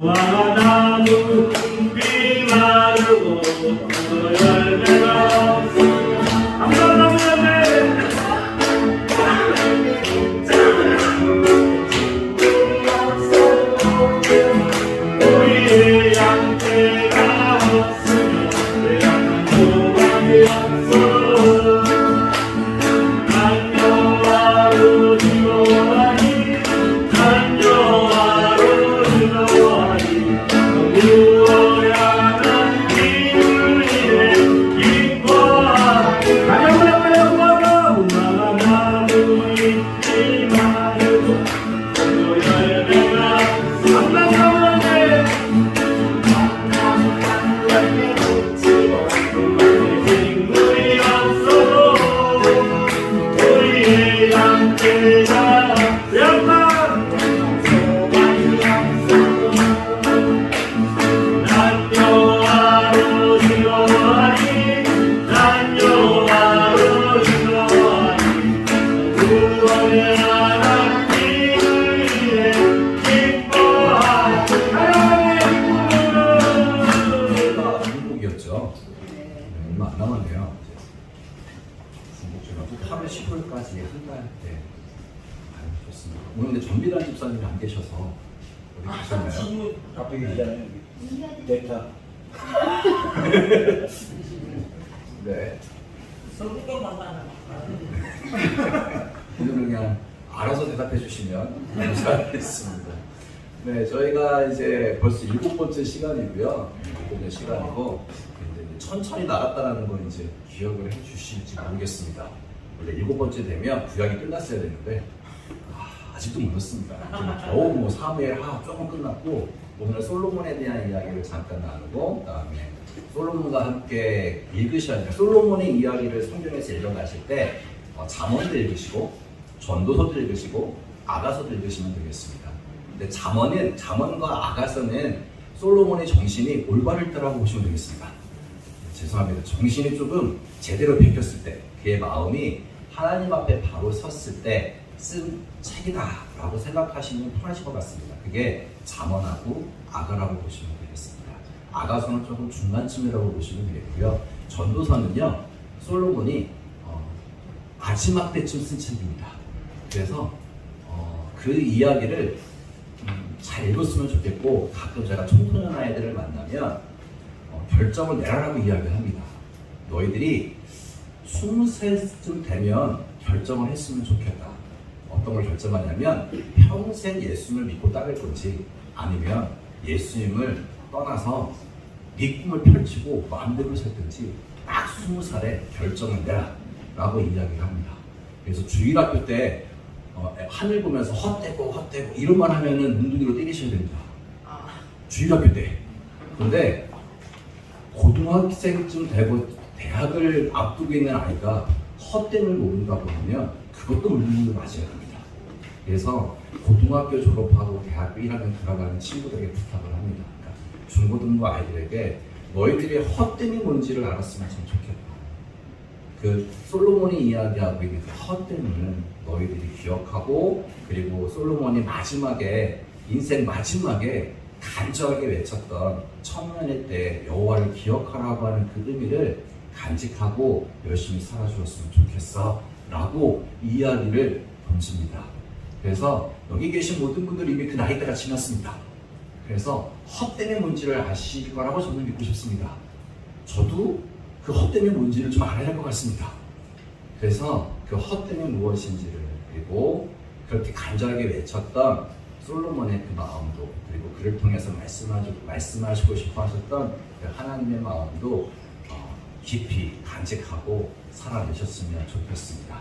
와나무 잎이 마르고 열매가 없어 우리의 양떼가 없으면 내 양은 조각이 없어 난 여호와로 즐거워하니 난 여호와로 즐거워하니 누워야 난 이를 위해 기뻐하고 나무 잎이 마르고 또 열매가 상당하네 식물이 없어도 우리의 양떼가 약한 난 여호와로 즐거워하니 난 여호와로 즐거워하니 구원의 하나님을 위해 기뻐하고 중국이었죠. 얼마 안 남았네요. 중국제가 8월 15일까지 한 달 때 좋습니다. 오늘 근데 전비란 집사님이 안 계셔서 어디 가셨나요? 갑자기 있잖아요. 데이터. 네. 소금만 많아. 오늘 그냥 알아서 대답해 주시면 감사하겠습니다. 네, 저희가 이제 벌써 7번째 시간이고요. 7번째 시간이고 이제 천천히 나갔다라는 걸 이제 기억을 해 주실지 모르겠습니다. 원래 7번째 되면 구약이 끝났어야 되는데 아직도 멀었습니다. 겨우 뭐 사무엘하 조금 끝났고 오늘 솔로몬에 대한 이야기를 잠깐 나누고 그다음에 솔로몬과 함께 읽으셔야 돼요. 솔로몬의 이야기를 성경에서 읽어가실 때 잠언도 읽으시고 전도서도 읽으시고 아가서도 읽으시면 되겠습니다. 근데 잠언과 아가서는 솔로몬의 정신이 올바를 때라고 보시면 되겠습니다. 죄송합니다. 정신이 조금 제대로 베꼈을 때 그의 마음이 하나님 앞에 바로 섰을 때 쓴 책이다 라고 생각하시면 편하실 것 같습니다. 그게 잠언하고 아가라고 보시면 되겠습니다. 아가서는 조금 중간쯤이라고 보시면 되겠고요. 전도서는요 솔로몬이 마지막 때쯤 쓴 책입니다. 그래서 그 이야기를 잘 읽었으면 좋겠고 가끔 제가 청소년 아이들을 만나면 결정을 내라라고 이야기를 합니다. 너희들이 20살쯤 되면 결정을 했으면 좋겠다. 어떤 걸 결정하냐면 평생 예수님을 믿고 따를 건지 아니면 예수님을 떠나서 네 꿈을 펼치고 마음대로 살든지 딱 20살에 결정을 내라 라고 이야기를 합니다. 그래서 주일학교 때 하늘 보면서 헛되고 이런 말 하면은 눈두기로 때리셔야 됩니다. 주일학교 때. 그런데 고등학생쯤 되고 대학을 앞두고 있는 아이가 헛됨을 모른다고 하면 그것도 물리는 맞아야 합니다. 그래서 고등학교 졸업하고 대학교 1학년 들어가는 친구들에게 부탁을 합니다. 그러니까 중고등부 아이들에게 너희들이 헛됨이 뭔지를 알았으면 참 좋겠다. 그 솔로몬이 이야기하고 있는 그 헛됨을 너희들이 기억하고 그리고 솔로몬이 마지막에 인생 마지막에 간절하게 외쳤던 청년의 때 여호와를 기억하라고 하는 그 의미를 간직하고 열심히 살아주었으면 좋겠어 라고 이야기를 던집니다. 그래서 여기 계신 모든 분들이 이미 그 나이대가 지났습니다. 그래서 헛됨의 뭔지를 아실 거라고 저는 믿고 싶습니다. 저도 그 헛됨이 뭔지를 좀 알아야 할 것 같습니다. 그래서 그 헛됨이 무엇인지를 그리고 그렇게 간절하게 외쳤던 솔로몬의 그 마음도 그리고 그를 통해서 말씀하시고 싶어 하셨던 그 하나님의 마음도 깊이 간직하고 살아내셨으면 좋겠습니다.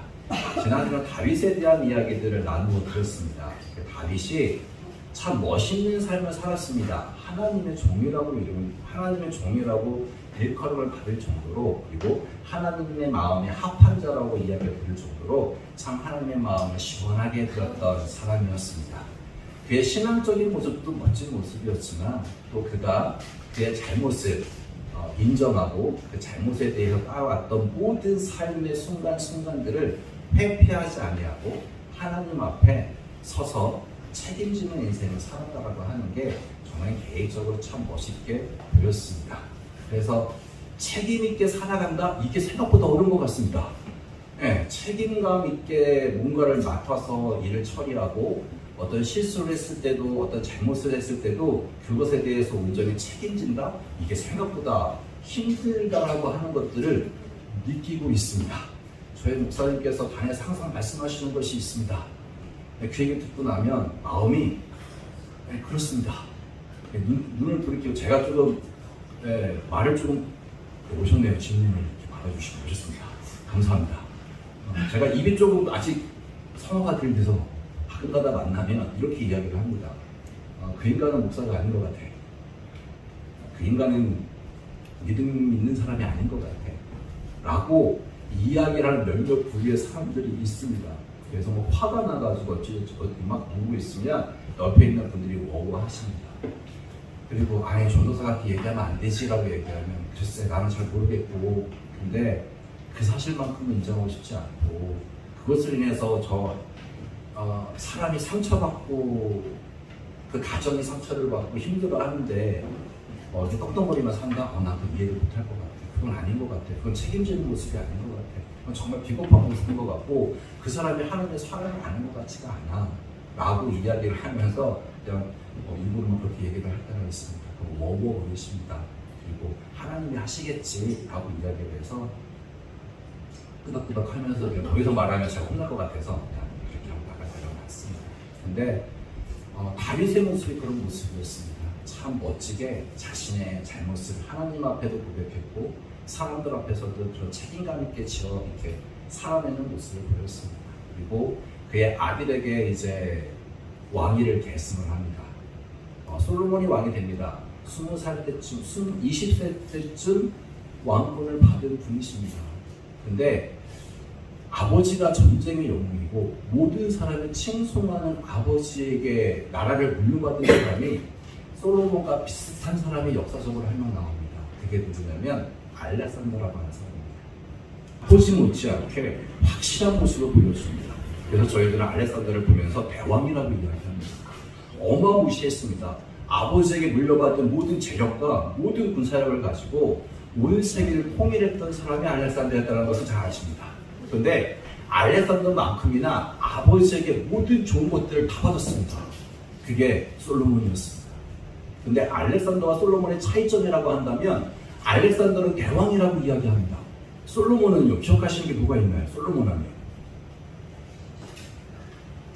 지난주는 다윗에 대한 이야기들을 나누어 드렸습니다. 다윗이 참 멋있는 삶을 살았습니다. 하나님의 종이라고 일컬음을 받을 정도로 그리고 하나님의 마음에 합한 자라고 이야기를 들을 정도로 참 하나님의 마음을 시원하게 들었던 사람이었습니다. 그의 신앙적인 모습도 멋진 모습이었지만 또 그가 그의 잘못을 인정하고 그 잘못에 대해서 따라왔던 모든 삶의 순간순간들을 회피하지 아니하고 하나님 앞에 서서 책임지는 인생을 살았다고 하는 게 정말 계획적으로 참 멋있게 보였습니다. 그래서 책임 있게 살아간다? 이게 생각보다 어려운 것 같습니다. 네, 책임감 있게 뭔가를 맡아서 일을 처리하고 어떤 실수를 했을 때도 어떤 잘못을 했을 때도 그것에 대해서 온전히 책임진다? 이게 생각보다 힘들다라고 하는 것들을 느끼고 있습니다. 저희 목사님께서 단에서 항상 말씀하시는 것이 있습니다. 그 얘기 듣고 나면 마음이 그렇습니다. 눈을 돌이키고 제가 조금 말을 조금 오셨네요. 질문을 이렇게 받아주시고 오셨습니다. 감사합니다. 제가 입이 조금 아직 성화가 덜 돼서 가끔가다 만나면 이렇게 이야기를 합니다. 그 인간은 목사가 아닌 것 같아. 그 인간은 믿음 있는 사람이 아닌 것 같아. 라고 이야기를 하는 몇몇 부류의 사람들이 있습니다. 그래서 뭐 화가 나가지고 어찌저찌 막 보고 있으면 옆에 있는 분들이 워워 하십니다. 그리고 아예 전도사한테 얘기하면 안 되지라고 얘기하면 글쎄 나는 잘 모르겠고 근데 그 사실만큼은 인정하고 싶지 않고 그것을 인해서 사람이 상처받고 그 가정이 상처를 받고 힘들어하는데 이렇게 떵떵거리만 산다? 난 그 이해를 못할 것 같아. 그건 아닌 것 같아. 그건 책임지는 모습이 아닌 것 같아. 그건 정말 비겁한 모습인 것 같고 그 사람이 하나님의 사랑을 아는 것 같지가 않아 라고 이야기를 하면서 그냥 일부러는 그렇게 얘기를 할 때가 있습니다. 워워 그러십니다. 그리고 하나님이 하시겠지 라고 이야기를 해서 끄덕끄덕 하면서 더 이상 말하면 제가 혼날 것 같아서 그냥 이렇게 하고 나갈 때가 많습니다. 근데 다윗의 모습이 그런 모습이었습니다. 참 멋지게 자신의 잘못을 하나님 앞에도 고백했고 사람들 앞에서도 그런 책임감 있게 이렇게 살아내는 모습을 보였습니다. 그리고 그의 아들에게 이제 왕위를 계승을 합니다. 솔로몬이 왕이 됩니다. 20살 때쯤, 20세 때쯤 왕권을 받은 분이십니다. 근데 아버지가 전쟁의 영웅이고 모든 사람을 칭송하는 아버지에게 나라를 물려받은 사람이 솔로몬과 비슷한 사람이 역사적으로 한 명 나옵니다. 그게 누구냐면 알렉산더라고 하는 사람입니다. 보지 못지않게 확실한 모습을 보여줍니다. 그래서 저희들은 알렉산더를 보면서 대왕이라고 이야기합니다. 어마무시했습니다. 아버지에게 물려받은 모든 재력과 모든 군사력을 가지고 온 세계를 통일했던 사람이 알렉산더였다는 것을 잘 아십니다. 그런데 알렉산더만큼이나 아버지에게 모든 좋은 것들을 다 받았습니다. 그게 솔로몬이었습니다. 근데 알렉산더와 솔로몬의 차이점이라고 한다면 알렉산더는 대왕이라고 이야기합니다. 솔로몬은요, 기억하시는 게 뭐가 있나요? 솔로몬 하면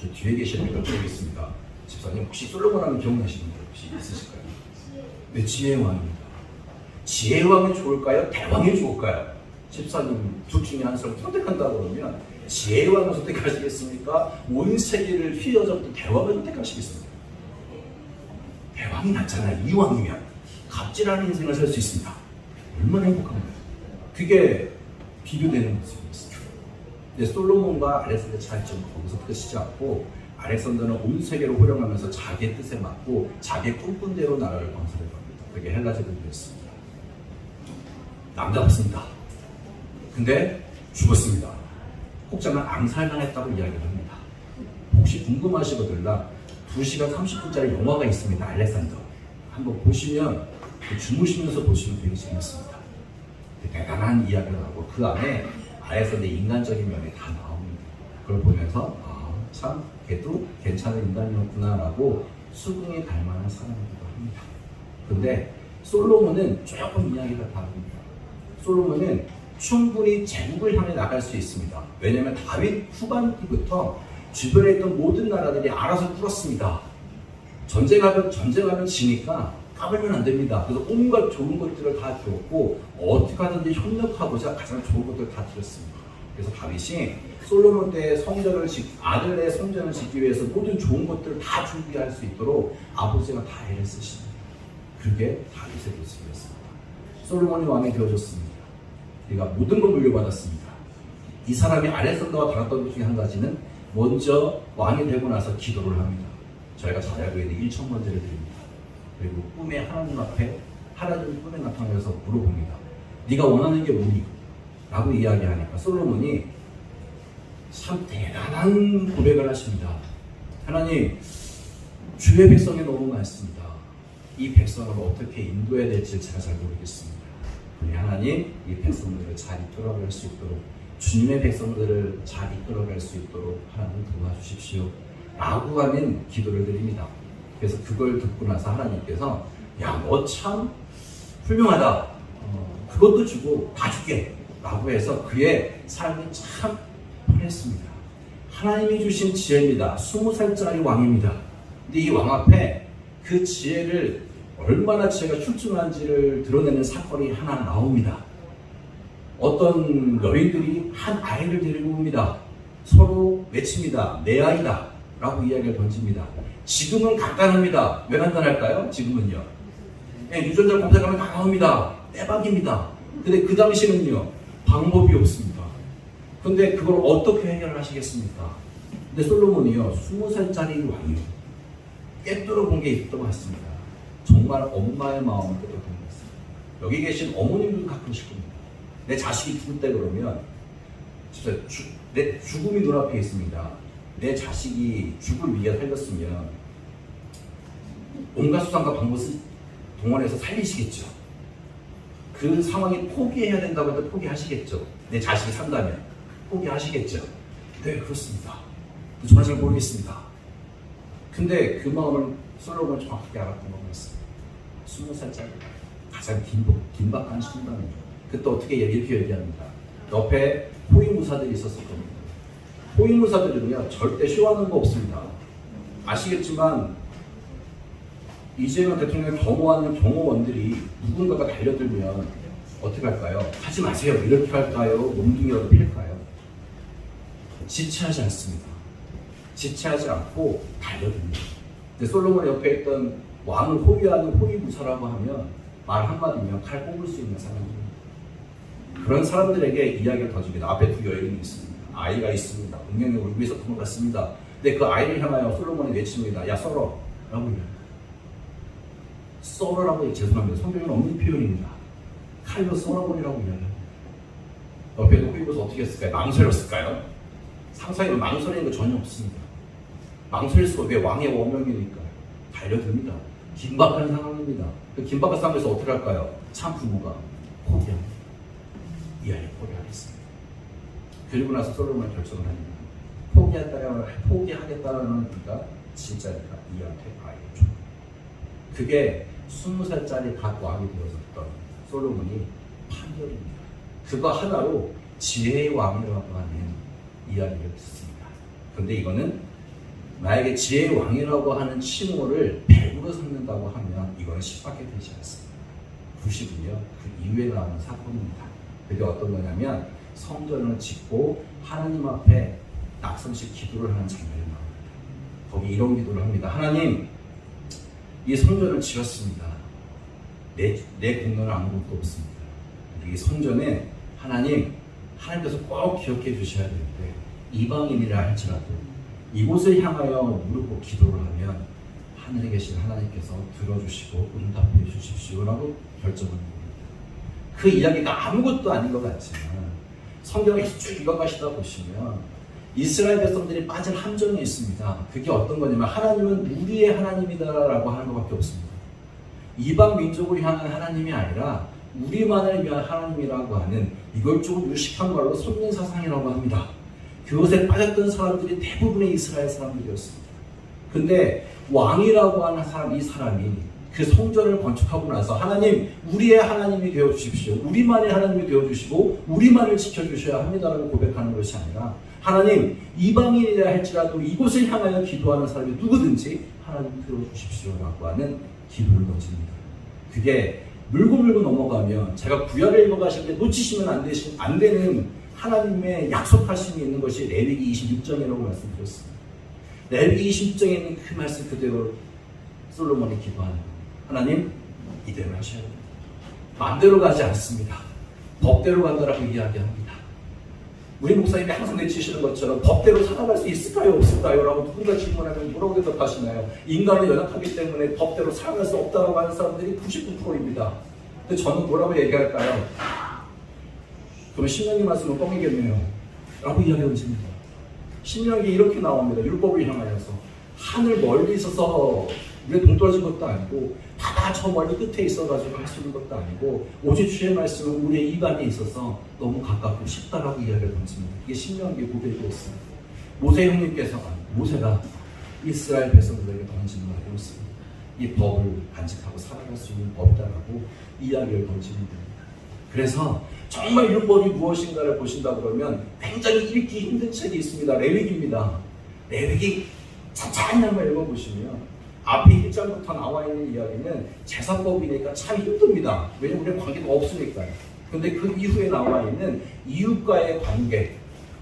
저 뒤에 계시는 분 여쭤보겠습니다. 집사님 혹시 솔로몬 하면 기억나시는 분 혹시 있으실까요? 네, 지혜왕입니다. 지혜왕이 좋을까요? 대왕이 좋을까요? 집사님 둘 중에 한 사람 선택한다고 그러면 지혜왕을 선택하시겠습니까? 온 세계를 휘어잡던 대왕을 선택하시겠습니까? 대왕이 낫잖아요. 이왕이면 갑질하는 인생을 살 수 있습니다. 얼마나 행복한가요? 그게 비교되는 모습이었습니다. 근데 솔로몬과 알렉산더의 차이점은 거기서 끝이지 않고 알렉산더는 온 세계를 호령하면서 자기의 뜻에 맞고 자기의 꿈꾼 대로 나라를 건설해 갑니다. 그게 헬라 제국이었습니다. 남자답습니다. 근데 죽었습니다. 혹자는 암살당했다고 이야기를 합니다. 혹시 궁금하시거든요. 2시간 30분짜리 영화가 있습니다. 알렉산더. 한번 보시면 주무시면서 보시면 되게 재밌습니다. 대단한 이야기를 하고 그 안에 알렉산더의 인간적인 면이 다 나옵니다. 그걸 보면서 참 걔도 괜찮은 인간이었구나 라고 수긍이 갈 만한 사람이기도 합니다. 근데 솔로몬은 조금 이야기가 다릅니다. 솔로몬은 충분히 제국을 향해 나갈 수 있습니다. 왜냐하면 다윗 후반기부터 주변에 있던 모든 나라들이 알아서 뚫었습니다. 전쟁하면 지니까 까불면 안 됩니다. 그래서 온갖 좋은 것들을 다 들었고 어떻게 하든지 협력하고자 가장 좋은 것들을 다 들었습니다. 그래서 다윗이 솔로몬 때의 아들의 성전을 짓기 위해서 모든 좋은 것들을 다 준비할 수 있도록 아버지가 다 애를 쓰십니다. 그게 다윗의 모습이었습니다. 솔로몬이 왕이 되어졌습니다. 그가 모든 걸 물려받았습니다. 이 사람이 알렉산더와 다뤘던 것 중에 한 가지는 먼저 왕이 되고 나서 기도를 합니다. 저희가 잘 알고 있는 1,000번제를 드립니다. 그리고 꿈에 하나님 앞에 하나님 꿈에 나타나서 물어봅니다. 네가 원하는 게 뭐니? 라고 이야기하니까 솔로몬이 참 대단한 고백을 하십니다. 하나님, 주의 백성이 너무 많습니다. 이 백성을 어떻게 인도해야 될지 제가 잘 모르겠습니다. 우리 하나님 이 백성들을 잘 이끌어갈 수 있도록 주님의 백성들을 잘 이끌어갈 수 있도록 하나님 도와주십시오 라고 하는 기도를 드립니다. 그래서 그걸 듣고 나서 하나님께서 야, 너 참 훌륭하다. 그것도 주고 다 줄게 라고 해서 그의 삶이 참 편했습니다. 하나님이 주신 지혜입니다. 20살짜리 왕입니다. 근데 이 왕 앞에 그 지혜를 얼마나 지혜가 출중한지를 드러내는 사건이 하나 나옵니다. 어떤 여인들이 한 아이를 데리고 옵니다. 서로 외칩니다. 내 아이다 라고 이야기를 던집니다. 지금은 간단합니다. 왜 간단할까요? 지금은요. 유전자 검색하면 다 나옵니다. 대박입니다. 근데 그 당시는요. 방법이 없습니다. 근데 그걸 어떻게 해결을 하시겠습니까? 근데 솔로몬이요. 20살짜리 왕이요. 깨뚫어 본 게 있던 것 같습니다. 정말 엄마의 마음을 깨뚫어 본 것 같습니다. 여기 계신 어머님도 가끔씩 겁니다. 내 자식이 죽을 때 그러면 진짜 내 죽음이 눈앞에 있습니다. 내 자식이 죽을 위기에 살렸으면 온갖 수단과 방법을 동원해서 살리시겠죠. 그 상황이 포기해야 된다고 해도 포기하시겠죠. 내 자식이 산다면 포기하시겠죠. 네, 그렇습니다. 정말 잘 모르겠습니다. 근데 그 마음을 솔로몬은 정확하게 알았던 것 같습니다. 20살짜리 가장 긴박한 순간이죠. 그때 어떻게 이렇게 얘기합니다. 옆에 호위무사들이 있었을 겁니다. 호위무사들은요 절대 쇼하는 거 없습니다. 아시겠지만 이재명 대통령을 경호하는 경호원들이 누군가가 달려들면 어떻게 할까요? 하지 마세요. 이렇게 할까요? 몸뚱이라도 필까요? 지체하지 않습니다. 지체하지 않고 달려듭니다. 근데 솔로몬 옆에 있던 왕을 호위하는 호위무사라고 하면 말 한마디면 칼 뽑을 수 있는 사람입니다. 그런 사람들에게 이야기를 던집니다. 앞에 두 여인이 있습니다. 아이가 있습니다. 분명히 울고 있었던 것 같습니다. 근데 그 아이를 향하여 솔로몬이 외칩니다. 야, 썰어 라고 이야기합니다. 썰어라고, 죄송합니다. 성경에는 없는 표현입니다. 칼로 썰어버리라고 이야기합니다. 옆에 놓고 입어서 어떻게 했을까요? 망설였을까요? 상상해도 망설이는 거 전혀 없습니다. 망설일 수가, 왜 왕의 원명이니까요. 달려듭니다. 긴박한 상황입니다. 그 긴박한 상황에서 어떻게 할까요? 참 부모가 포기합니다. 이 아이를 포기하겠습니다. 그리고 나서 솔로몬은 결정을 합니다. 포기하겠다는 네가 진짜니까 이한테 아이를 줘. 그게 20살짜리 갓 왕이 되어졌던 솔로몬이 판결입니다. 그거 하나로 지혜의 왕이라고 하는 이야기를 듣습니다. 그런데 이거는 나에게 지혜의 왕이라고 하는 칭호를 100으로 삼는다고 하면 이거는 10밖에 되지 않습니다. 90이요. 그 이후에 나오는 사건입니다. 그게 어떤 거냐면 성전을 짓고 하나님 앞에 낙성식 기도를 하는 장면이 나옵니다. 거기 이런 기도를 합니다. 하나님, 이 성전을 지었습니다. 내 공로는 아무것도 없습니다. 이 성전에 하나님께서 꼭 기억해 주셔야 되는데 이방인이라 할지라도 이곳을 향하여 무릎 꿇고 기도를 하면 하늘에 계신 하나님께서 들어주시고 응답해 주십시오라고 결정을 합니다. 그 이야기가 아무것도 아닌 것 같지만 성경을 쭉 읽어가시다 보시면 이스라엘 백성들이 빠진 함정이 있습니다. 그게 어떤 거냐면 하나님은 우리의 하나님이다라고 하는 것밖에 없습니다. 이방 민족을 향한 하나님이 아니라 우리만을 위한 하나님이라고 하는 이걸 조금 유식한 말로 선민 사상이라고 합니다. 그것에 빠졌던 사람들이 대부분의 이스라엘 사람들이었습니다. 근데 왕이라고 하는 사람, 이 사람이 그 성전을 건축하고 나서 하나님, 우리의 하나님이 되어주십시오. 우리만의 하나님이 되어주시고 우리만을 지켜주셔야 합니다라고 고백하는 것이 아니라 하나님, 이방인이라 할지라도 이곳을 향하여 기도하는 사람이 누구든지 하나님 들어주십시오라고 하는 기도를 던집니다. 그게 물고 넘어가면 제가 구약을 읽어가실 때 놓치시면 안 되는 하나님의 약속하심이 있는 것이 레위기 26장이라고 말씀드렸습니다. 레위기 26장에 있는 그 말씀 그대로 솔로몬이 기도하는 겁니다. 하나님, 이대로 하셔야 됩니다. 마음대로 가지 않습니다. 법대로 간다라고 이야기합니다. 우리 목사님이 항상 내치시는 것처럼 법대로 살아갈 수 있을까요? 없을까요? 라고 누군가 질문하면 뭐라고 대답하시나요? 인간은 연약하기 때문에 법대로 살아갈 수 없다고 하는 사람들이 99%입니다. 근데 저는 뭐라고 얘기할까요? 그럼 신명기 말씀은 뻥이겠네요. 라고 이야기 던집니다. 신명기 이렇게 나옵니다. 율법을 향하여서 하늘 멀리 있어서 우리가 동떨어진 것도 아니고 바다 저 멀리 끝에 있어가지고 할 수 있는 것도 아니고 오직 주의 말씀은 우리의 입안에 있어서 너무 가깝고 쉽다라고 이야기를 던집니다. 이게 신명기 900이었습니다. 모세 형님께서 모세가 이스라엘 백성들에게 던지는 말이었습니다. 이 법을 간직하고 살아갈 수 있는 법이다라고 이야기를 던집니다. 그래서 정말 율법이 무엇인가를 보신다 그러면 굉장히 읽기 힘든 책이 있습니다. 레위기입니다. 레위기 찬찬히 한번 읽어보시면 앞에 1장부터 나와 있는 이야기는 제사법이니까 참 힘듭니다. 왜냐면 우리는 관계가 없으니까요. 근데 그 이후에 나와 있는 이웃과의 관계,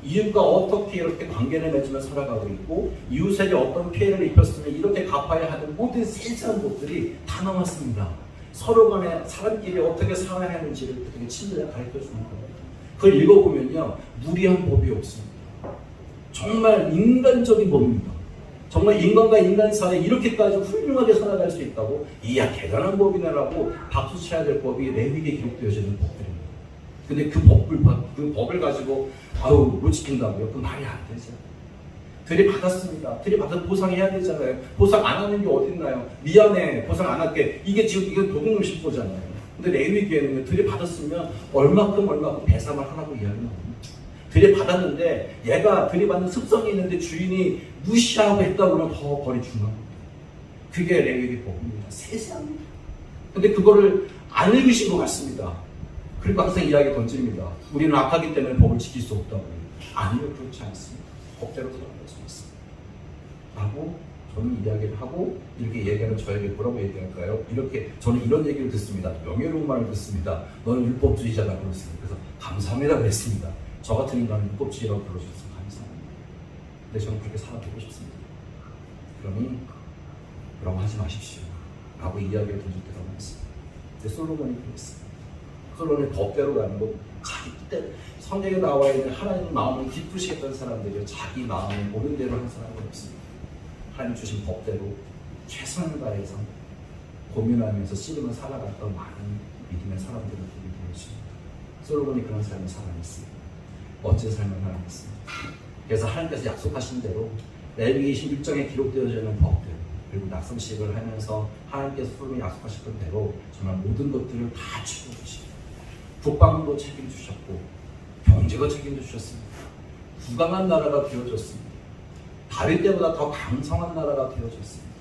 이웃과 어떻게 이렇게 관계를 맺으며 살아가고 있고 이웃에게 어떤 피해를 입혔으면 이렇게 갚아야 하는 모든 세세한 것들이 다 나왔습니다. 서로 간에 사람끼리 어떻게 살아야 하는지를 되게 친절하게 가르쳐주는 거예요. 그걸 읽어보면요 무리한 법이 없습니다. 정말 인간적인 법입니다. 정말 인간과 인간 사이에 이렇게까지 훌륭하게 살아갈 수 있다고 이야 대단한 법이네라고 박수 쳐야 될 법이 레위기에 기록되어지는 법들입니다. 근데 그 법을 가지고 아유 못 지킨다고요? 그 말이 안 되죠. 들이받았습니다. 들이받아서 보상해야 되잖아요. 보상 안 하는 게 어딨나요? 미안해 보상 안 할게. 이게 지금 이건 도둑놈 심보잖아요. 근데 레위기에는 들이받았으면 얼마큼 배상을 하라고 이야기합니다. 들이받았는데 얘가 들이받는 습성이 있는데 주인이 무시하고 했다 그러면 더 벌이 중요한 겁니다. 그게 레위기 법입니다. 세세합니다. 근데 그거를 안 읽으신 것 같습니다. 그리고 항상 이야기 던집니다. 우리는 악하기 때문에 법을 지킬 수 없다고. 아니요, 그렇지 않습니다. 법대로 살아갈 수 있습니다. 라고 저는 이야기를 하고 이렇게 얘기하는 저에게 뭐라고 얘기할까요? 이렇게 저는 이런 얘기를 듣습니다. 명예로운 말을 듣습니다. 너는 율법주의자다 그랬습니다. 그래서 감사합니다 그랬습니다. 저 같은 인간은 율법주의라고 불러주셔서 감사합니다. 근데 저는 그렇게 살아보고 싶습니다. 그러니 그럼 하지 마십시오. 라고 이야기를 던질 때가 많습니다. 근데 솔로몬이 그랬습니다. 솔로몬의 법대로 가는 거 자기 뜻대로 성경에 나와 있는 하나님 마음을 기쁘시겠다는 사람들이요 자기 마음을 모든 대로 하는 사람은 없습니다. 하나님 주신 법대로 최선을 다해서 고민하면서 씨름을 살아갔던 많은 믿음의 사람들을 보게 되었습니다. 솔로몬이 그런 삶을 살아냈습니다. 멋진 삶을 살아냈습니다. 그래서 하나님께서 약속하신 대로 레위기 16장에 기록되어져 있는 법들 그리고 낙성식을 하면서 하나님께서 솔로몬이 약속하셨던 대로 정말 모든 것들을 다 지켜주시고 국방도 책임주셨고 경제가 책임주셨습니다. 부강한 나라가 되어졌습니다. 다윗 때보다 더 강성한 나라가 되어졌습니다.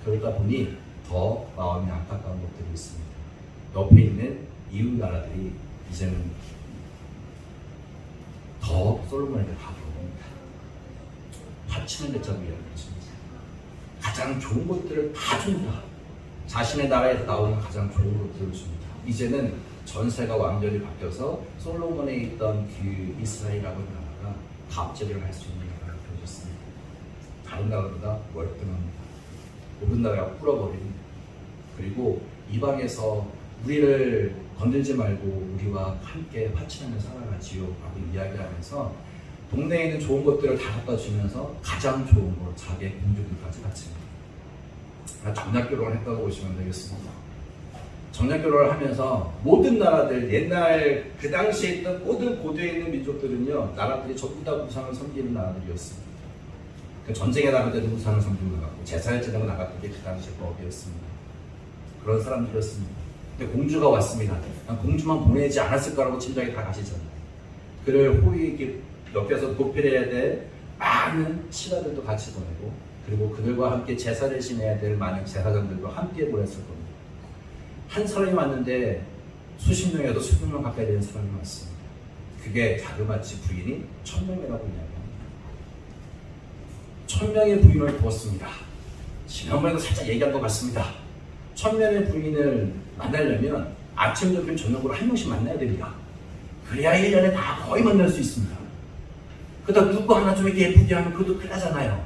그러다 보니 더 마음이 안타까운 것들이 있습니다. 옆에 있는 이웃 나라들이 이제는 더 솔로몬에게 다가옵니다. 파치는 대자고 이야기했습니다. 가장 좋은 것들을 다 줍니다. 자신의 나라에서 나오는 가장 좋은 것들을 줍니다. 이제는 전세가 완전히 바뀌어서 솔로몬에 있던 그 이스라엘이라는 나라가 갑질을 할 수 있는 나라가 되어졌습니다. 다른 나라보다 월등합니다. 모든 나라가 꿇어버립니다. 그리고 이방에서 우리를 건들지 말고 우리와 함께 파치하며 살아가지요 라고 이야기하면서 동네에 있는 좋은 것들을 다 갖다 주면서 가장 좋은 걸 자기의 공주들까지 바칩니다. 정략결혼을 했다고 보시면 되겠습니다. 정략결혼을 하면서 모든 나라들 옛날 그 당시에 있던 모든 고대에 있는 민족들은요 나라들이 전부 다 우상을 섬기는 나라들이었습니다. 그 전쟁에 나갈 때도 우상을 섬기고 나갔고 제사를 지내고 나갔던 게 그 당시 법이었습니다. 그런 사람들이었습니다. 근데 공주가 왔습니다. 공주만 보내지 않았을까라고 짐작이 다 가시잖아요. 그를 호의 옆에서 도필해야 될 많은 신하들도 같이 보내고 그리고 그들과 함께 제사를 지내야 될 많은 제사장들도 함께 보냈을 겁니다. 한 사람이 왔는데 수십 명에도 수백 명 가까이 되는 사람이 왔습니다. 그게 자그마치 부인이 1000명이라고 이야기합니다. 1000명의 부인을 두었습니다. 지난번에도 살짝 얘기한 것 같습니다. 1000명의 부인을 만나려면 아침, 점심, 저녁으로 한 명씩 만나야 됩니다. 그래야 1년에 다 거의 만날 수 있습니다. 그러다 누구 하나 좀 이렇게 예쁘게 하면 그것도 큰일 나잖아요.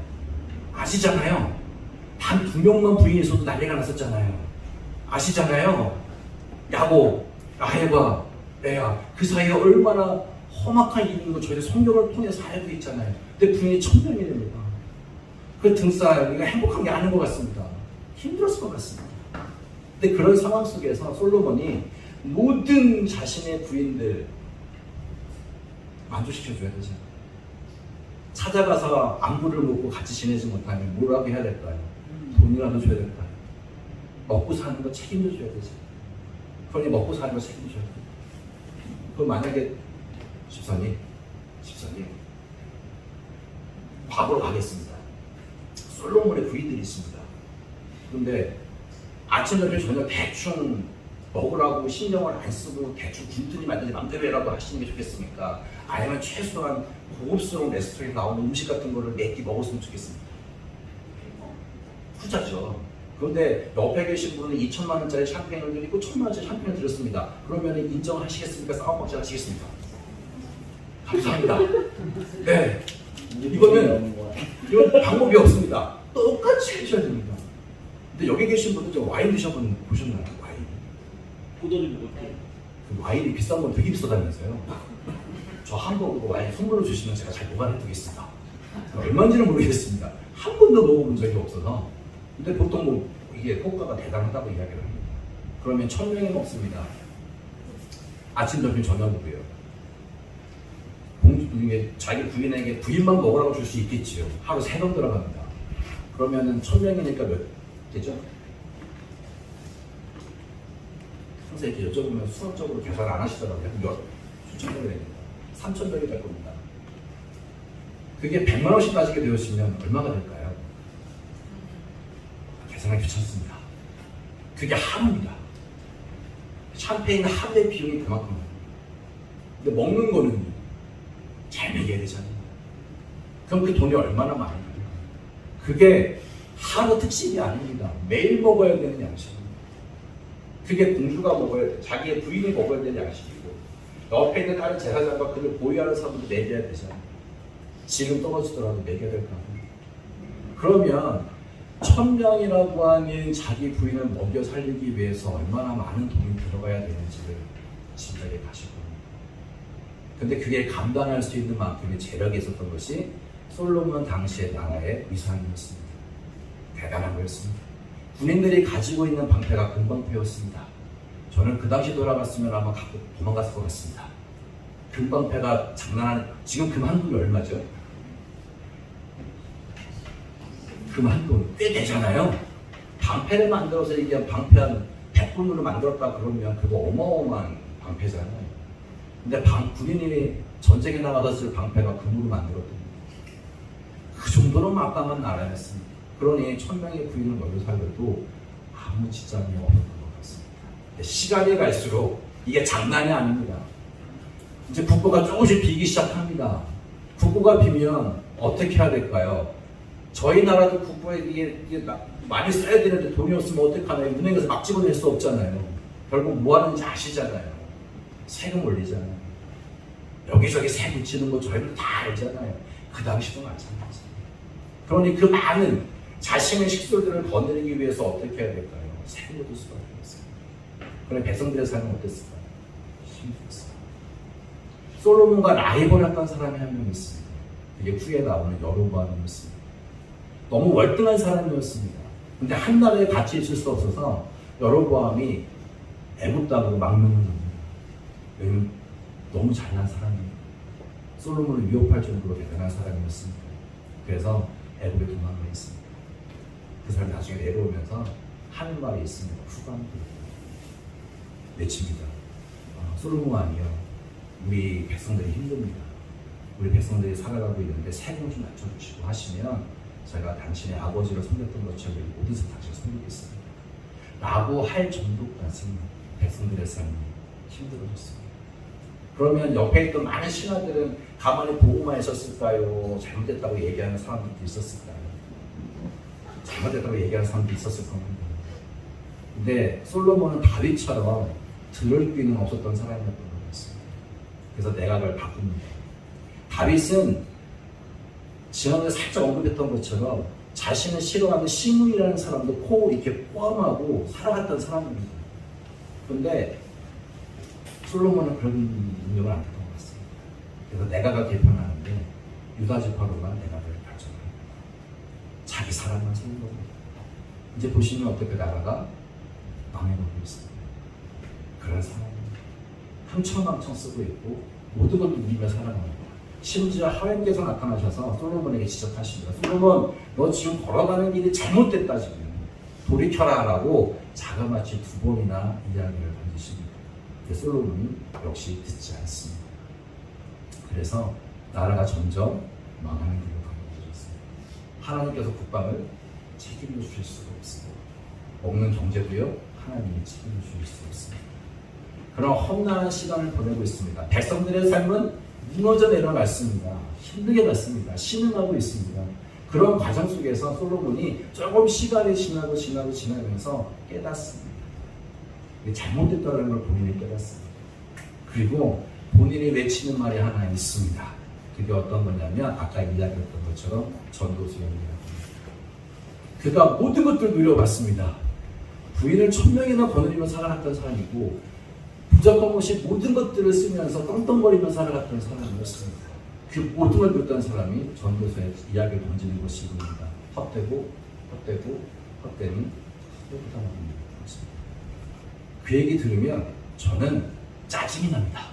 아시잖아요. 단 2명만 부인이 있어도 난리가 났었잖아요. 아시잖아요. 야곱, 라헬과 레아 그 사이에 얼마나 험악한 일이 있는 거 저희들 성경을 통해서 알고 있잖아요. 근데 부인이 1000명이 됩니다. 그 등싸이가 행복한 게 아닌 것 같습니다. 힘들었을 것 같습니다. 근데 그런 상황 속에서 솔로몬이 모든 자신의 부인들 만족시켜줘야 되죠. 찾아가서 안부를 묻고 같이 지내지 못하면 뭐라고 해야 될까요? 돈이라도 줘야 될까요? 먹고 사는 거 책임져줘야 되지. 그러니 먹고 사는 거 책임져야 돼. 그럼 만약에 집사님 과거로 가겠습니다. 솔로몬의 부인들이 있습니다. 그런데 아침 저녁 저녁 대충 먹으라고 신경을 안 쓰고 대충 굶더니 만들지 맘대로 해라고 하시는 게 좋겠습니까? 아니면 최소한 고급스러운 레스토랑에 나오는 음식 같은 거를 몇 끼 먹었으면 좋겠습니까? 후자죠. 그런데 옆에 계신 분은 2천만 원짜리 샴페인을 드리고 1,000만 원짜리 샴페인을 드렸습니다. 그러면 인정하시겠습니까? 싸움먹지 하시겠습니까? 감사합니다. 네. 이건 방법이 없습니다. 똑같이 해줘야 됩니다. 근데 여기 계신 분들 저 와인 드셔본 보셨나요? 와인. 포도주 먹을게. 그 와인이 비싼 건 되게 비싸다면서요. 저 한번 와인 선물로 주시면 제가 잘 보관해두겠습니다. 얼마인지는 모르겠습니다. 한 번도 먹어본 적이 없어서. 근데 보통 뭐 이게 효과가 대단하다고 이야기를 합니다. 그러면 1,000명이 먹습니다. 아침, 점심, 저녁으로요. 공주에게 자기 부인에게 부인만 먹으라고 줄 수 있겠지요. 하루 3번 들어갑니다. 그러면은 1,000명이니까 몇 되죠? 항상 이렇게 여쭤보면 수학적으로 계산 안 하시더라고요. 몇 수천 명이 됩니다. 3,000명이 될 겁니다. 그게 100만 원씩 따지게 되었으면 얼마가 될까요? 계산하기 귀찮습니다. 그게 하루입니다. 샴페인 한 대 비용이 그만큼입니다. 근데 먹는 거는 잘 먹여야 되잖아요. 그럼 그 돈이 얼마나 많을까요? 그게 하루 특식이 아닙니다. 매일 먹어야 되는 양식입니다. 그게 공주가 먹어야 돼. 자기의 부인이 먹어야 되는 양식이고 옆에 있는 다른 제사장과 그를 보유하는 사람도 먹여야 되잖아요. 지금 떨어지더라도 먹여야 될 거 아닙니까? 그러면 1,000명이라고 하는 자기 부인을 먹여 살리기 위해서 얼마나 많은 돈이 들어가야 되는지를 짐작해 가실 겁니다. 근데 그게 감당할 수 있는 만큼의 재력이 있었던 것이 솔로몬 당시의 나라의 위상이었습니다. 대단한 거였습니다. 군인들이 가지고 있는 방패가 금방패였습니다. 저는 그 당시 돌아갔으면 아마 갖고 도망갔을 것 같습니다. 금방패가 장난한, 지금 금 한 돈이 얼마죠? 금 한 돈 꽤 되잖아요. 방패를 만들어서 얘기한 방패 한 100분으로 만들었다 그러면 그거 어마어마한 방패잖아요. 근데 군인이 전쟁에 나가서 쓸 방패가 금으로 만들었답니다. 그 정도로 막강한 나라였습니다. 그러니 1,000명의 부인을 먹여 살려도 아무 지장이 없는 것 같습니다. 시간이 갈수록 이게 장난이 아닙니다. 이제 국고가 조금씩 비기 시작합니다. 국고가 비면 어떻게 해야 될까요? 저희 나라도 국고에 이게 많이 써야 되는데 돈이 없으면 어떡하나요? 은행에서 막 집어낼 수 없잖아요. 결국 뭐 하는지 아시잖아요. 세금 올리잖아요. 여기저기 세 붙이는 거 저희도 다 알잖아요. 그 당시도 마찬가지예요. 그러니 그 많은 자신의 식솔들을 거느리기 위해서 어떻게 해야 될까요? 세금을 줄 수밖에 없어요. 그럼 백성들의 삶은 어땠을까요? 힘들었어요. 솔로몬과 라이벌했던 사람이 한 명 있습니다. 그게 후에 나오는 여로보암이었습니다. 너무 월등한 사람이었습니다. 근데 한 나라에 같이 있을 수 없어서 여로보암이 애굽 땅으로 망명을 합니다. 왜냐면 너무 잘난 사람이에요. 솔로몬을 위협할 정도로 대단한 사람이었습니다. 그래서 애굽에 도망가 있습니다. 그 사람이 나중에 내려오면서 하는 말이 있습니다. 후광도 외칩니다. 솔로몬 아니요. 우리 백성들이 힘듭니다. 우리 백성들이 살아가고 있는데 세금 좀 낮춰주시고 하시면 제가 당신의 아버지를 섬겼던 것처럼 어디서 당신을 섬기겠습니다. 라고 할 정도까지 백성들의 삶이 힘들어졌습니다. 그러면 옆에 있던 많은 신하들은 가만히 보고만 있었을까요? 잘못됐다고 얘기하는 사람들도 있었을까요? 잘못됐다고 얘기하는 사람도 있었을 겁니다. 근데 솔로몬은 다윗처럼 들을 귀는 없었던 사람이었던 것 같습니다. 그래서 내각을 바꿉니다. 다윗은 지난번에 살짝 언급했던 것처럼 자신을 싫어하는 시므이라는 사람도 이렇게 포함하고 살아갔던 사람입니다. 그런데 솔로몬은 그런 능력을 안 했던 것 같습니다. 그래서 내각을 개편하는데 유다 지파로만 내각을 결정합니다. 자기 사람만 세운 겁니다. 이제 보시면 어떻게 나라가 망해가고 있습니다. 그런 사람입니다. 흥청망청 쓰고 있고 모든 걸 누리며 살아갑니다. 심지어 하나님께서 나타나셔서 솔로몬에게 지적하십니다. 솔로몬, 너 지금 걸어가는 길이 잘못됐다 지금. 돌이켜라라고 자그마치 2번이나 이야기를 던지십니다. 솔로몬이 역시 듣지 않습니다. 그래서 나라가 점점 망하는 길로 가게 되었습니다. 하나님께서 국방을 책임져 주실 수가 없습니다. 먹는 경제도요, 하나님이 책임져 주실 수 없습니다. 그런 험난한 시간을 보내고 있습니다. 백성들의 삶은 무너져 내려갔습니다. 힘들게 갔습니다. 신음하고 있습니다. 그런 과정 속에서 솔로몬이 조금 시간이 지나면서 깨닫습니다. 잘못됐다는 걸 본인이 깨닫습니다. 그리고 본인이 외치는 말이 하나 있습니다. 그게 어떤 거냐면 아까 이야기했던 것처럼 전도수영이라고 합니다. 그가 모든 것들을 누려봤습니다. 부인을 1000명이나 거느리며 살아갔던 사람이고 부족한 것이 모든 것들을 쓰면서 떵떵거리며 살아갔던 사람이었습니다. 그 모든 걸 누렸던 사람이 전도서에 이야기를 던지는 것이 이겁니다. 헛되고 헛되니 헛되고 그 얘기 들으면 저는 짜증이 납니다.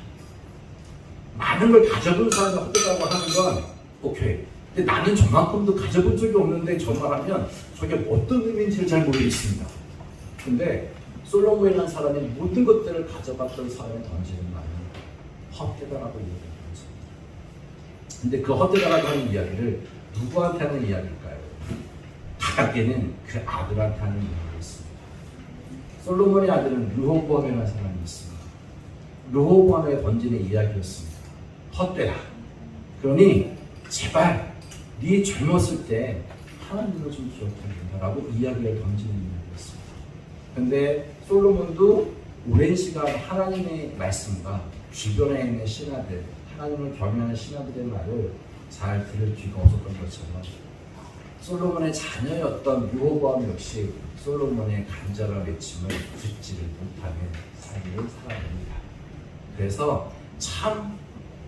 많은 걸 가져본 사람이 헛되다고 하는 건 오케이. 근데 나는 저만큼도 가져본 적이 없는데 저 말하면 저게 어떤 의미인지를 잘 모르겠습니다. 근데 솔로몬이라는 사람이 모든 것들을 가져갔던 사람이 던지는 말은 헛되다라고 얘기합니다. 근데 그 헛되다라고 하는 이야기를 누구한테 하는 이야기일까요? 가깝게는 그 아들한테 하는 이야기였습니다. 솔로몬의 아들은 르호보암이라는 사람이 있습니다. 르호보암에 던지는 이야기였습니다. 헛되다. 그러니 제발 네 젊었을 때 하나님을 좀 기억해야 된다라고 이야기를 던지는 이야기였습니다. 근데 솔로몬도 오랜 시간 하나님의 말씀과 주변에 있는 신하들, 하나님을 경외하는 신하들의 말을 잘 들을 귀가 없었던 것처럼 솔로몬의 자녀였던 르호보암 역시 솔로몬의 간절한 외침을 듣지를 못하는 삶을 살아갑니다. 그래서 참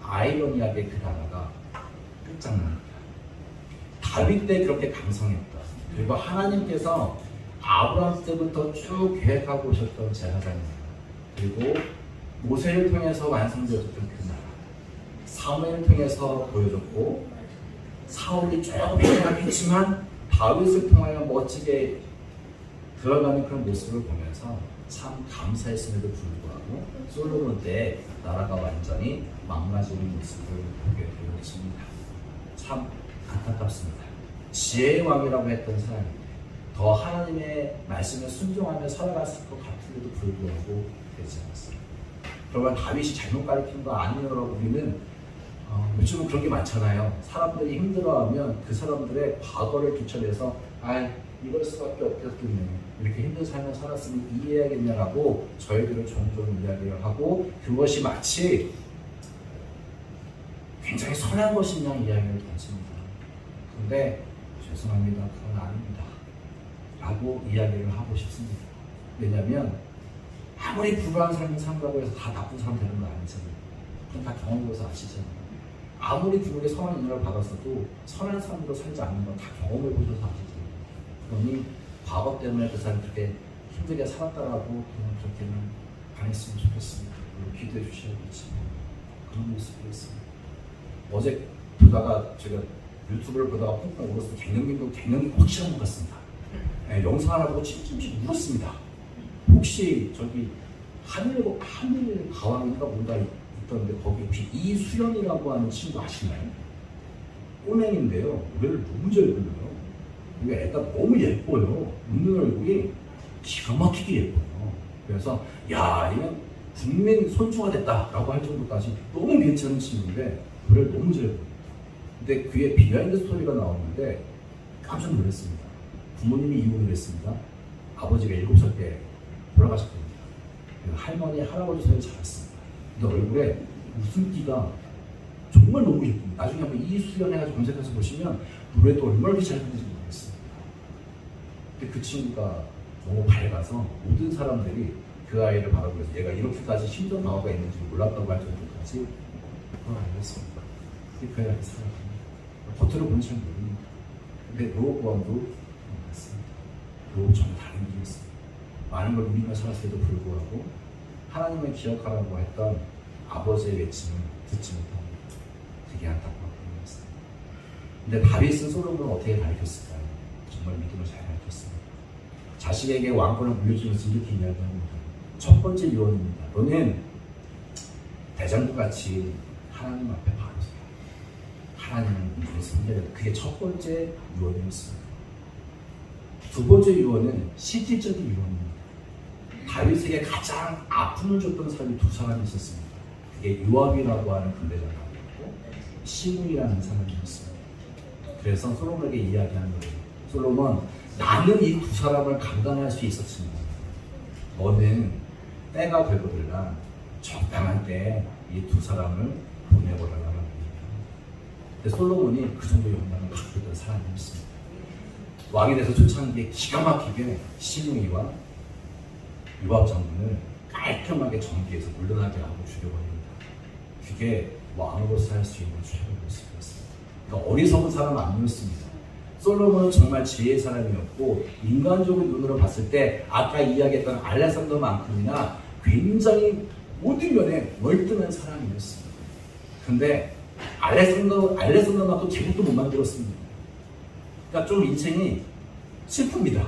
아이러니하게 그 나라가 끝장납니다. 다윗 때 그렇게 강성했다. 그리고 하나님께서 아브라함 때부터 쭉 계획하고 오셨던 제사장입니다. 그리고 모세를 통해서 완성되었던 그 나라, 사무엘을 통해서 보여줬고 사울이 조금 행하겠지만 다윗을 통하여 멋지게 들어가는 그런 모습을 보면서 참 감사했음에도 불구하고 솔로몬 때 나라가 완전히 망가지는 모습을 보게 되었습니다. 참 안타깝습니다. 지혜의 왕이라고 했던 사람이 더 하나님의 말씀에 순종하며 살아갔을 것 같은데도 불구하고 되지 않았습니다. 그러면 다윗이 잘못 가르친 거 아니냐고 우리는 요즘은 그런 게 많잖아요. 사람들이 힘들어하면 그 사람들의 과거를 뒤쳐내서 이럴 수밖에 없겠겠네. 이렇게 힘든 삶을 살았으니 이해해야겠냐라고 저희들은 종종 이야기를 하고 그것이 마치 굉장히 선한 것이냐 이야기를 던집니다. 근데 죄송합니다. 그건 아닙니다. 라고 이야기를 하고 싶습니다. 왜냐하면 아무리 불우한 삶을 산다고 해서 다 나쁜 사람 되는 거 아니잖아요. 그건 다 경험해서 아시잖아요. 아무리 누구에게 선한 인연을 받았어도 선한 삶으로 살지 않는 건 다 경험해 보셔서 아시잖아요. 그러니 과거 때문에 그 사람이 그렇게 힘들게 살았다라고 그냥 그렇게는 안 했으면 좋겠습니다. 기도해 주셔야겠지. 그런 모습이 있습니다. 어제 보다가 제가 유튜브를 보다가 펑펑 울었어요. 갱년기 확실한 것 같습니다. 네, 영상 하나 보고 찜찜찜 울었습니다. 혹시 저기 하늘 가왕인가 뭔가 있던데 거기 혹시 이수연이라고 하는 친구 아시나요? 꼬맹인데요. 노래를 너무 잘 불러요. 이게 애가 너무 예뻐요. 웃는 얼굴이 기가 막히게 예뻐요. 그래서 야 이건 국민 선수가 됐다라고 할 정도까지 너무 괜찮은 친구인데 노래를 너무 잘 불러요. 근데 그의 비하인드 스토리가 나오는데 깜짝 놀랐습니다. 부모님이 이혼을 했습니다. 아버지가 7살 때 돌아가셨거든요. 할머니, 할아버지 사이에 자랐습니다. 근데 얼굴에 웃음기가 정말 너무 예쁩니다. 나중에 한번 이수연 해가지고 검색해서 보시면 노래도 얼마나 잘 부르는지 모르겠어요. 근데 그 친구가 너무 밝아서 모든 사람들이 그 아이를 바라보면서 얘가 이렇게까지 힘든 마음가 있는지 몰랐다고 할 정도까지 알겠습니다. 그 아이가 살아갑니다. 겉으로 보면 잘 모릅니다. 근데 르호보암도 같습니다. 르호보암 전혀 다른 일이 있습니다. 많은 걸 누리며 살았음에도 불구하고 하나님을 기억하라고 했던 아버지의 외침을 듣지 못합니다. 되게 안타까운 일이었습니다. 근데 다윗은 솔로몬을 어떻게 가르쳤을까요? 정말 믿음을 잘 가르쳤습니다. 자식에게 왕권을 물려주면서 이렇게 이야기합니다. 첫 번째 유언입니다. 너는 대장부 같이 하나님 앞에 바로 서라. 하나님을 믿는 성결. 그게 첫 번째 유언이었습니다. 두 번째 유언은 실질적인 유언입니다. 다윗에게 가장 아픔을 줬던 사람이 두 사람이 있었습니다. 그게 요압이라고 하는 군대장관이었고 시므이라는 사람이었습니다. 그래서 솔로몬에게 이야기하는 거예요. 솔로몬, 나는 이 두 사람을 감당할 수 있었습니다. 너는 때가 되거들라 적당한 때에 이 두 사람을 보내보라라는 얘기예요. 근데 솔로몬이 그 정도 영향을 갖고 있던 사람이었습니다. 왕이 돼서 쫓아낸 게 기가 막히게 시므이와 요압 장군을 깔끔하게 정비해서 물러나게 하고 죽여버립니다. 그게 왕으로서 할 수 있는 최고의 모습이었습니다. 그러니까 어리석은 사람은 아니었습니다. 솔로몬은 정말 지혜의 사람이었고 인간적인 눈으로 봤을 때 아까 이야기했던 알렉산더만큼이나 굉장히 모든 면에 월등한 사람이었습니다. 근데 알렉산더만큼 제국도 못 만들었습니다. 그러니까 좀 인생이 슬픕니다.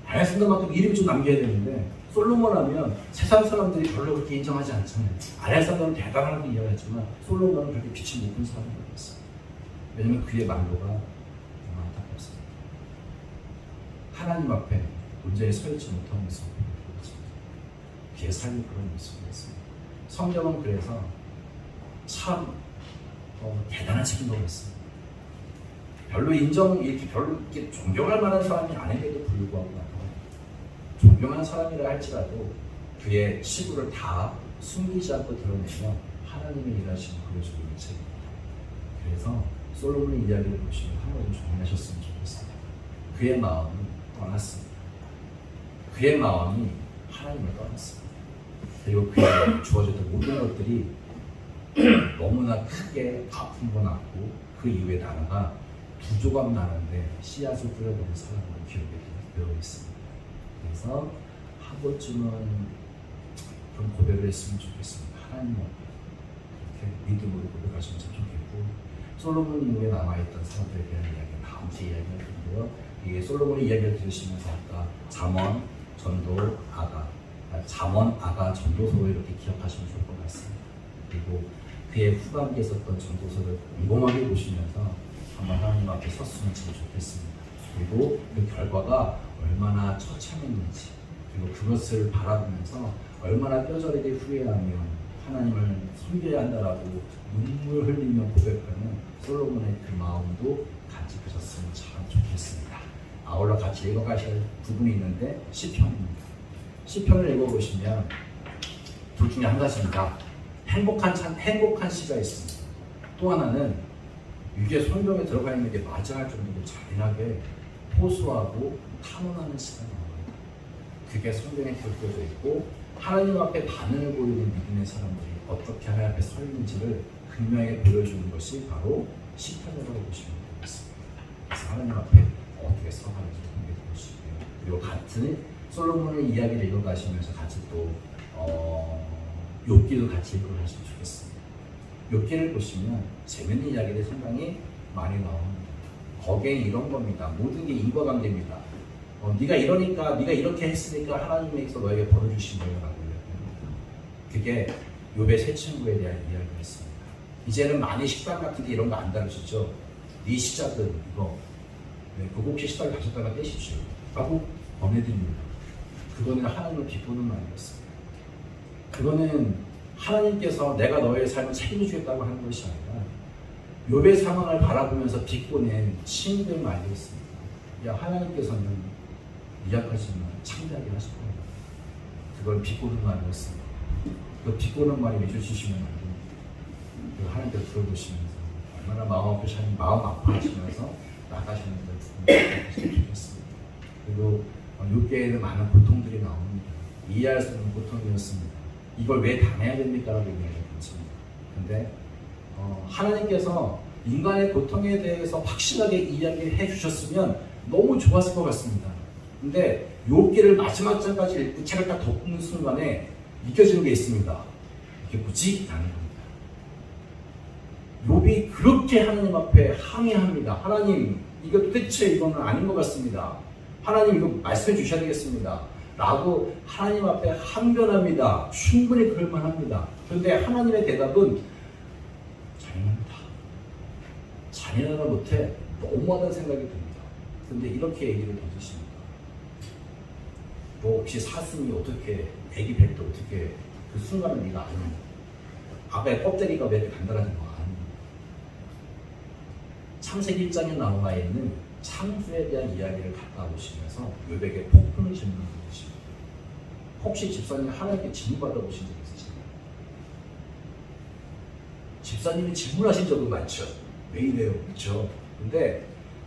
알렉산더만큼 이름이 좀 남겨야 되는데 솔로몬 하면 세상 사람들이 별로 그렇게 인정하지 않잖아요. 알렉산더는 대단하다고 이야기하지만 솔로몬은 그렇게 빛이 못 본 사람이었어요. 왜냐하면 그의 만로가 정말 안타깝습니다. 하나님 앞에 온전히 서있지 못하는 모습을 보여줍니다. 그의 삶이 그런 모습이었습니다. 성경은 그래서 참 대단한 책임을 했습니다. 별로 이렇게 존경할 만한 사람이 아닌데도 불구하고 존경한 사람이라 할지라도 그의 치부를 다 숨기지 않고 드러내며 하나님의 일하심을 보여주고 있는 책입니다. 그래서 솔로몬의 이야기를 보시면 한 번 좀 정리하셨으면 좋겠습니다. 그의 마음이 떠났습니다. 그의 마음이 하나님을 떠났습니다. 그리고 그에게 주어졌던 모든 것들이 너무나 크게 아픈 건 않고 그 이후에 나라가 두 조각 나는데 씨앗을 뿌려버린 사람으로 기록이 되어 있습니다. 그래서 한 번쯤은 좀 고백을 했으면 좋겠습니다. 하나님 앞에 이렇게 믿음으로 고백하시면 참 좋겠고 솔로몬 이후에 남아있던 사람들에 대한 이야기는 다음 주에 이야기할 텐데요. 이게 솔로몬의 이야기를 들으시면서 아까 잠언, 전도, 잠언, 전도서로 이렇게 기억하시면 좋을 것 같습니다. 그리고 그의 후반기에 썼던 전도서를 꼼꼼하게 보시면서 한번 하나님 앞에 섰으면 참 좋겠습니다. 그리고 그 결과가 얼마나 처참했는지 그리고 그것을 바라보면서 얼마나 뼈저리게 후회하며 하나님을 섬겨야 한다라고 눈물 흘리며 고백하는 솔로몬의 그 마음도 간직하셨으면 참 좋겠습니다. 아울러 같이 읽어가실 부분이 있는데 시편입니다. 시편을 읽어보시면 둘 중에 한 가지입니다. 행복한 시가 있습니다. 또 하나는 유괴 손병에 들어가 있는 게 마장할 정도로 잔인하게 호소하고 탄원하는 시가 나옵니다. 그게 성경에 기록되어 있고 하나님 앞에 반응을 보이는 믿음의 사람들이 어떻게 하나님 앞에 서 있는지를 극명하게 보여주는 것이 바로 시편이라고 보시면 되겠습니다. 그래서 하나님 앞에 어떻게 서가는지 공개해 보시고요. 그리고 같은 솔로몬의 이야기를 읽어가시면서 같이 또 욥기도 같이 읽어가시면 좋겠습니다. 욥기를 보시면 재밌는 이야기들이 상당히 많이 나옵니다. 거기에 이런 겁니다. 모든 게 인과관계입니다. 네가 이러니까, 네가 이렇게 했으니까 하나님께서 너에게 벌을 주신 거예요 라고 이야기합니다. 그게 욥의 세 친구에 대한 이야기였습니다. 이제는 많이 식당 같은 데 이런 거 안 다루시죠? 네 시작은 이거 그거 혹시 식당에 가셨다가 떼십시오 라고 권해드립니다. 그거는 하나님을 비꼬는 말이었습니다. 그거는 하나님께서 내가 너의 삶을 책임지겠다고 하는 것이 아니라 욥의 상황을 바라보면서 비꼬낸 친구의 말이었습니다. 야, 하나님께서는 미약하지만 창대하게 하실 겁니다. 그걸 비꼬는 말이었습니다. 그 비꼬는 말이 잊어주시면 안 됩니다. 하나님께서 들어보시면서 얼마나 마음 아파하시면서 나가시는 걸 부탁드리면 좋겠습니다. 그리고 6개에는 많은 고통들이 나옵니다. 이해할 수 없는 고통이었습니다. 이걸 왜 당해야 됩니까? 라고 얘기하지 않습니다. 근데 하나님께서 인간의 고통에 대해서 확실하게 이야기해 주셨으면 너무 좋았을 것 같습니다. 근데 욥기를 마지막 장까지 읽고 책을 딱 덮는 순간에 느껴지는 게 있습니다. 이게 뭐지? 라는 겁니다. 욥이 그렇게 하나님 앞에 항의합니다. 하나님, 이거 도대체 이거는 아닌 것 같습니다. 하나님 이거 말씀해 주셔야 되겠습니다. 라고 하나님 앞에 항변합니다. 충분히 그럴만합니다. 그런데 하나님의 대답은 잔인합니다. 잔인하다 못해 너무하다는 생각이 듭니다. 근데 이렇게 얘기를 던지십니다. 너 혹시 사슴이 어떻게 애기 뵐 때 어떻게 그 순간을 네가 아니? 아까의 껍데기가 왜 이렇게 단단하지 거 아니? 창세기 1장에 나와 있는 창조에 대한 이야기를 갖다 보시면서 요백의 폭풍을 질문해 주십니다. 혹시 집사님 하나님께 질문받아 보신 적 있으신가요? 집사님이 질문하신 적은 많죠. 왜 이래요? 그렇죠? 근데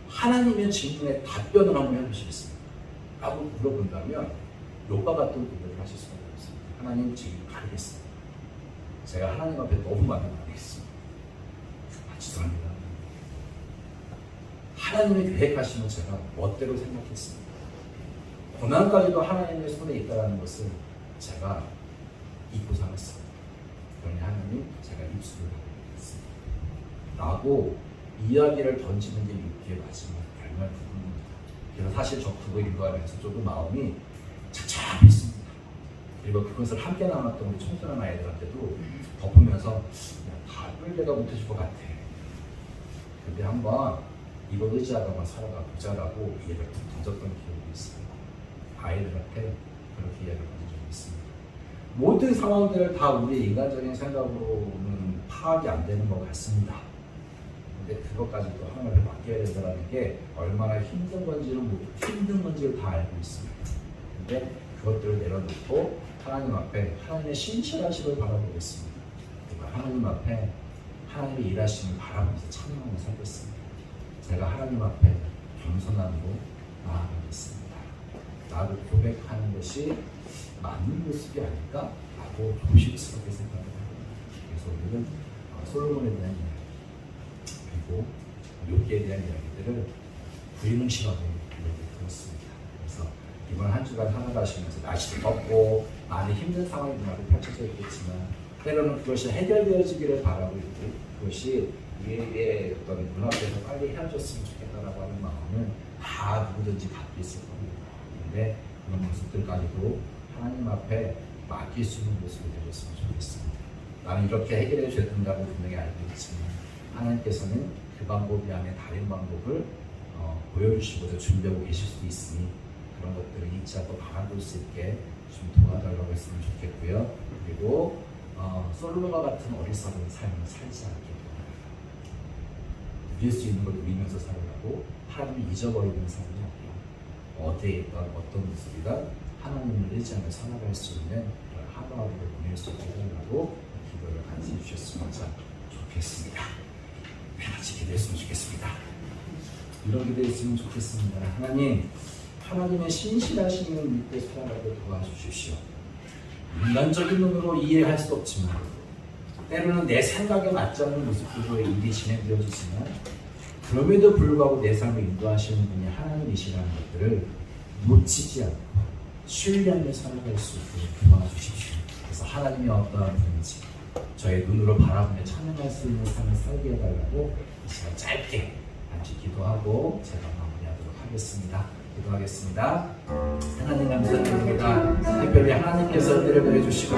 하나님의 질문에 답변을 한번 해보시겠습니까? 라고 물어본다면 욥과 같은 고백을 하실 수가 없습니다. 하나님 지금 가리겠습니다. 제가 하나님 앞에 너무 많이 말했습니다. 죄송합니다. 하나님이 계획하시면 제가 멋대로 생각했습니다. 고난까지도 하나님의 손에 있다는 것을 제가 잊고 살았어요. 그러니 하나님 제가 입술을 하겠습니다. 라고 이야기를 던지는 게 6기의 마지막 결말 부분입니다. 그래서 사실 저 그거 읽어가면서 조금 마음이 착착했습니다. 그리고 그것을 함께 나눴던 우리 청소년 아이들한테도 덮으면서 답을 내가 못해줄 것 같아. 근데 한번 이거 의지하다만 살아가 보자라고 이야기를 던졌던 기억이 있습니다. 아이들한테 그렇게 이야기를 던진 적이 있습니다. 모든 상황들을 다 우리의 인간적인 생각으로는 파악이 안 되는 것 같습니다. 근데 그것까지도 하나님을 맡겨야 된다는 게 얼마나 힘든 건지를 다 알고 있습니다. 근데 그것들을 내려놓고 하나님 앞에 하나님의 신실하심을 바라보겠습니다. 그러니까 하나님 앞에 하나님의 일하심을 바라보면서 찬양하며 살겠습니다. 제가 하나님 앞에 겸손함으로 나아가겠습니다. 나를 고백하는 것이 맞는 모습이 아닐까? 라고 조심스럽게 생각을 합니다. 그래서 오늘은 솔로몬에 대한 이야기 그리고 욥기에 대한 이야기들을 불능실하게 들었습니다. 그래서 이번 한 주간 살아가시면서 날씨도 덥고 많이 힘든 상황이 눈앞에 펼쳐져 있겠지만 때로는 그것이 해결되어지기를 바라고 있고 그것이 우리의 어떤 눈앞에서 빨리 헤어졌으면 좋겠다라고 하는 마음은 다 누구든지 갖고 있을 겁니다. 그런데 그런 모습들까지도 하나님 앞에 맡길 수 있는 모습이 되었으면 좋겠습니다. 나는 이렇게 해결해 줘야 된다고 분명히 알고 있지만 하나님께서는 그 방법이 아닌 다른 방법을 보여주시고자 준비하고 계실 수도 있으니 그런 것들을 잊지 않고 바라볼 수 있게 좀 도와달라고 했으면 좋겠고요. 그리고 솔로몬과 같은 어리석은 삶을 살지 않게 누릴 수 있는 걸 누리면서 살아가고 하나님을 잊어버리는 삶이 아니라 어디에 있던 어떤 모습이든 하나님을 의지하며 살아갈 수 있는 그런 하루하루를 보낼 수 있게 해달라고 기도를 같이 해주셨으면 참 좋겠습니다. 같이 기도했으면 좋겠습니다. 이런 기도했으면 좋겠습니다. 하나님, 하나님의 신실하심을 믿고 살아가게 도와주십시오. 인간적인 눈으로 이해할 수 없지만 때로는 내 생각에 맞지 않는 모습으로 일이 진행되어지지만 그럼에도 불구하고 내 삶을 인도하시는 분이 하나님이시라는 것들을 놓치지 않고 신뢰하며 살아갈 수 있도록 도와주십시오. 그래서 하나님이 어떠한 분인지 저의 눈으로 바라보며 찬양할 수 있는 삶을 살게 해달라고 이 시간 짧게 같이 기도하고 제가 마무리하도록 하겠습니다. 기도하겠습니다. 하나님 감사드립니다. 특별히 하나님께서 은혜를 보여주시고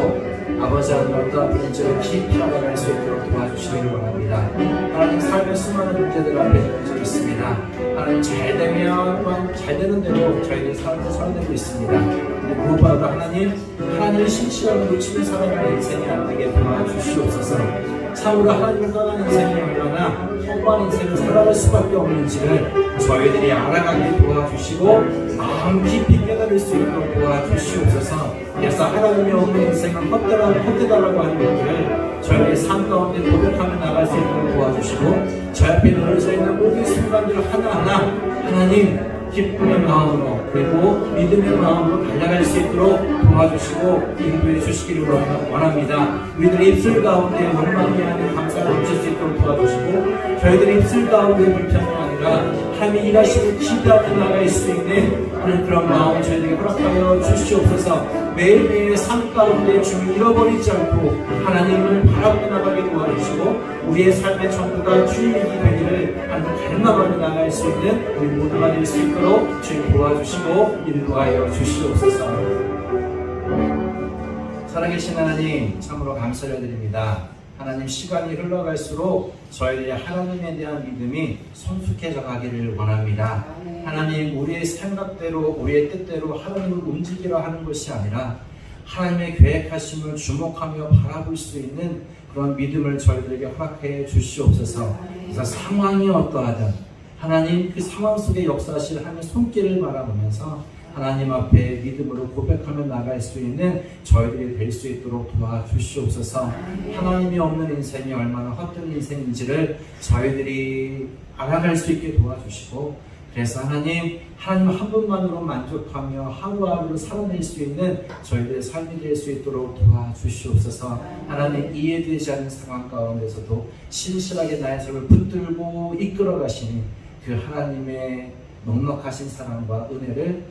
아버지 하나님 어떠한 분인지 깊이 알아갈 수 있도록 도와주시기를 원합니다. 하나님 삶의 수많은 문제들 앞에 던져 있습니다. 하나님 잘 되면 또한 잘 되는 대로 저희들 삶을 살아내고 있습니다. 무엇보다도 하나님의 신실함을 놓치는 사람의 인생이 안 되게 도와주시옵소서. 참으로 하나님을 떠난 인생이 얼마나 험한 인생을 살아갈 수밖에 없는지를 저희들이 알아가게 도와주시고 마음 깊이 깨달을 수 있도록 도와주시옵소서. 그래서 하나님이 없는 인생은 헛되다라고 하는 것들을 저희의 삶 가운데 고백하며 나갈 수 있도록 도와주시고 저 앞에 놓여져 있는 모든 순간들 하나하나 하나님 기쁨의 마음으로 그리고 믿음의 마음으로 달려갈 수 있도록 도와주시고 인도해 주시기를 원합니다. 우리들의 입술 가운데 원망이 아닌 감사를 넘칠 수 있도록 도와주시고 저희들의 입술 가운데 불평이 아니라 하나님이 일하시고 기도하며 나갈 수 있는 그런 마음 저희들에게 허락하여 주시옵소서. 매일매일의 삶 가운데 주를 잃어버리지 않고 하나님을 바라보며 나가게 도와주시고 우리 우리의 삶의 전부가 주님이 되기를 하는 갈망을 나갈 수 있는 우리 모두가 될 수 있도록 주님 도와주시고 인도하여 주시옵소서. 살아계신 하나님, 참으로 감사를 드립니다. 하나님, 시간이 흘러갈수록 저희들의 하나님에 대한 믿음이 성숙해져 가기를 원합니다. 하나님, 우리의 생각대로 우리의 뜻대로 하나님을 움직이려 하는 것이 아니라 하나님의 계획하심을 주목하며 바라볼 수 있는 그런 믿음을 저희들에게 허락해 주시옵소서. 그래서 상황이 어떠하든 하나님, 그 상황 속에 역사하실 하나님의 손길을 바라보면서 하나님 앞에 믿음으로 고백하며 나갈 수 있는 저희들이 될 수 있도록 도와주시옵소서. 하나님이 없는 인생이 얼마나 헛된 인생인지를 저희들이 알아갈 수 있게 도와주시고, 그래서 하나님 한 분만으로 만족하며 하루하루를 살아낼 수 있는 저희들의 삶이 될 수 있도록 도와주시옵소서. 하나님, 이해되지 않는 상황 가운데서도 신실하게 나의 삶을 붙들고 이끌어 가시는 그 하나님의 넉넉하신 사랑과 은혜를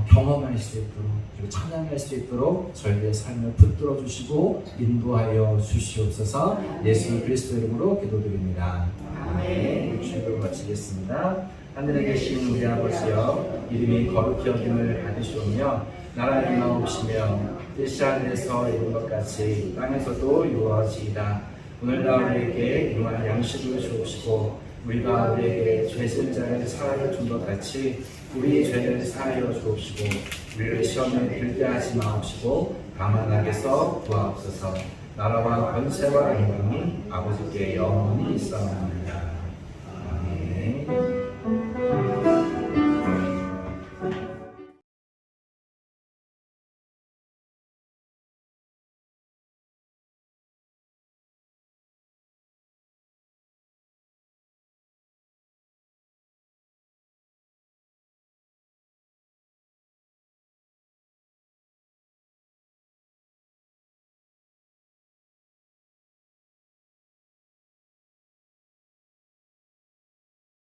경험할 수 있도록, 그리고 찬양할 수 있도록 저희들의 삶을 붙들어 주시고 인도하여 주시옵소서. 예수 그리스도 이름으로 기도드립니다. 아멘. 주기도 마치겠습니다. 하늘에 계신 우리 아버지여, 이름이 거룩히 여김을 받으시오며 나라가 임하옵시며 뜻이 하늘에서 이룬 것 같이 땅에서도 이루어지이다. 오늘날 우리에게 일용할 양식을 주옵시고 우리가 우리에게 죄 지은 자를 사하여 준 것 같이 우리 죄를 사하여 주옵시고 우리를 시험에 들게 하지 마옵시고 다만 악에서 구하옵소서. 나라와 권세와 영광이 아버지께 영원히 있사옵나이다.